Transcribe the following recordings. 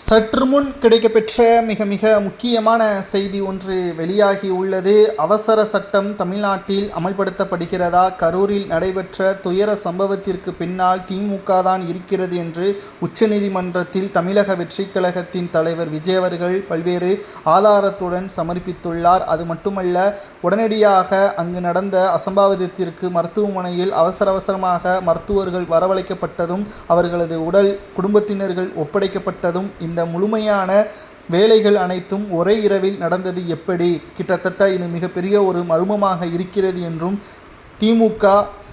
சற்று முன் கிடைக்கப்பெற்ற மிக மிக முக்கியமான செய்தி ஒன்று வெளியாகி உள்ளது. அவசர சட்டம் தமிழ்நாட்டில் அமல்படுத்தப்படுகிறதா? கரூரில் நடைபெற்ற துயர சம்பவத்திற்கு பின்னால் திமுக தான் இருக்கிறது என்று உச்சநீதிமன்றத்தில் தமிழக வெற்றிக் கழகத்தின் தலைவர் விஜய் அவர்கள் பல்வேறு ஆதாரத்துடன் சமர்ப்பித்துள்ளார். அது மட்டுமல்ல, உடனடியாக அங்கு நடந்த அசம்பாவிதத்திற்கு மருத்துவமனையில் அவசரமாக மருத்துவர்கள் வரவழைக்கப்பட்டதும் அவர்களது உடல் குடும்பத்தினர்கள் ஒப்படைக்கப்பட்டதும் இந்த முழுமையான வேலைகள் அனைத்தும் ஒரே இரவில் நடந்தது எப்படி? கிட்டத்தட்ட இது மிகப்பெரிய ஒரு மர்மமாக இருக்கிறது என்றும் திமுக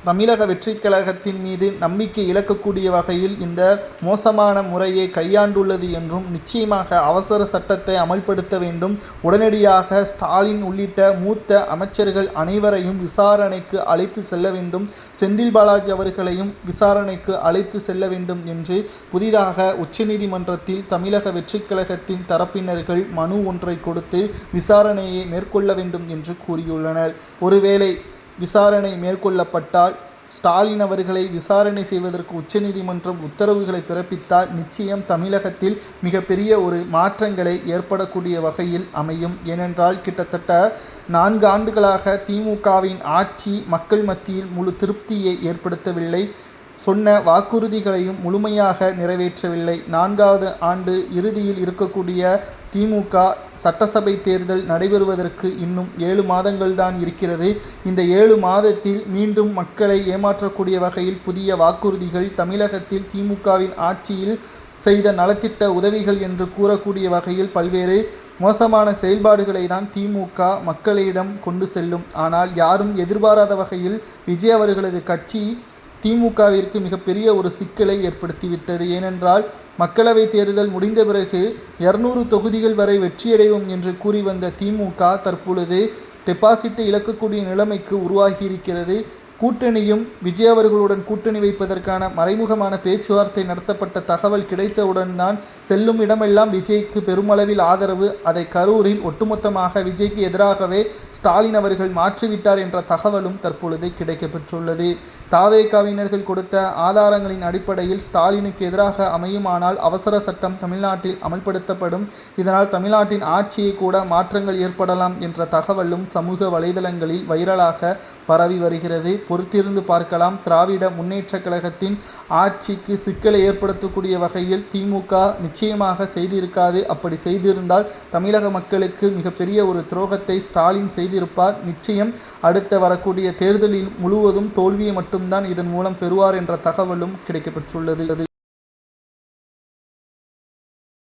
தமிழக வெற்றிக் கழகத்தின் மீது நம்பிக்கை இழக்கக்கூடிய வகையில் இந்த மோசமான முறையை கையாண்டுள்ளது என்றும், நிச்சயமாக அவசர சட்டத்தை அமல்படுத்த வேண்டும், உடனடியாக ஸ்டாலின் உள்ளிட்ட மூத்த அமைச்சர்கள் அனைவரையும் விசாரணைக்கு அழைத்து செல்ல வேண்டும், செந்தில் பாலாஜி அவர்களையும் விசாரணைக்கு அழைத்து செல்ல வேண்டும் என்று புதிதாக உச்சநீதிமன்றத்தில் தமிழக வெற்றிக் கழகத்தின் தரப்பினர்கள் மனு ஒன்றை கொடுத்து விசாரணையை மேற்கொள்ள வேண்டும் என்று கூறியுள்ளனர். ஒருவேளை விசாரணை மேற்கொள்ளப்பட்டால் ஸ்டாலின் அவர்களை விசாரணை செய்வதற்கு உச்சநீதிமன்றம் உத்தரவுகளை பிறப்பித்தால் நிச்சயம் தமிழகத்தில் மிகப்பெரிய ஒரு மாற்றங்களை ஏற்படக்கூடிய வகையில் அமையும். ஏனென்றால் கிட்டத்தட்ட 4 ஆண்டுகளாக திமுகவின் ஆட்சி மக்கள் மத்தியில் முழு திருப்தியை ஏற்படுத்தவில்லை, சொன்ன வாக்குறுதிகளையும் முழுமையாக நிறைவேற்றவில்லை. 4வது ஆண்டு இறுதியில் இருக்கக்கூடிய திமுக சட்டசபை தேர்தல் நடைபெறுவதற்கு இன்னும் 7 மாதங்கள் தான் இருக்கிறது. இந்த 7 மாதத்தில் மீண்டும் மக்களை ஏமாற்றக்கூடிய வகையில் புதிய வாக்குறுதிகள், தமிழகத்தில் திமுகவின் ஆட்சியில் செய்த நலத்திட்ட உதவிகள் என்று கூறக்கூடிய வகையில் பல்வேறு மோசமான செயல்பாடுகளை தான் திமுக மக்களிடம் கொண்டு செல்லும். ஆனால் யாரும் எதிர்பாராத வகையில் விஜய் அவர்களது கட்சி திமுகவிற்கு மிகப்பெரிய ஒரு சிக்கலை ஏற்படுத்திவிட்டது. ஏனென்றால் மக்களவை தேர்தல் முடிந்த பிறகு 200 தொகுதிகள் வரை வெற்றியடைவோம் என்று கூறி வந்த திமுக தற்பொழுது டெபாசிட்டை இழக்கக்கூடிய நிலைமைக்கு உருவாகியிருக்கிறது. கூட்டணியும் விஜய் அவர்களுடன் கூட்டணி வைப்பதற்கான மறைமுகமான பேச்சுவார்த்தை நடத்தப்பட்ட தகவல் கிடைத்தவுடன் தான் செல்லும் இடமெல்லாம் விஜய்க்கு பெருமளவில் ஆதரவு. அதை கரூரில் ஒட்டுமொத்தமாக விஜய்க்கு எதிராகவே ஸ்டாலின் அவர்கள் மாற்றிவிட்டார் என்ற தகவலும் தற்பொழுது கிடைக்கப்பெற்றுள்ளது. தாவேகாவினர்கள் கொடுத்த ஆதாரங்களின் அடிப்படையில் ஸ்டாலினுக்கு எதிராக அமையுமானால் அவசர சட்டம் தமிழ்நாட்டில் அமல்படுத்தப்படும், இதனால் தமிழ்நாட்டின் ஆட்சியை கூட மாற்றங்கள் ஏற்படலாம் என்ற தகவலும் சமூக வலைதளங்களில் வைரலாக பரவி வருகிறது. பொறுத்திருந்து பார்க்கலாம். திராவிட முன்னேற்ற கழகத்தின் ஆட்சிக்கு சிக்கலை ஏற்படுத்தக்கூடிய வகையில் திமுக நிச்சயமாக செய்திருக்காது. அப்படி செய்திருந்தால் தமிழக மக்களுக்கு மிகப்பெரிய ஒரு துரோகத்தை ஸ்டாலின் செய்திருப்பார். நிச்சயம் அடுத்த வரக்கூடிய தேர்தலில் முழுவதும் தோல்வியை மட்டும்தான் இதன் மூலம் பெறுவார் என்ற தகவலும் கிடைக்கப்பெற்றுள்ளது.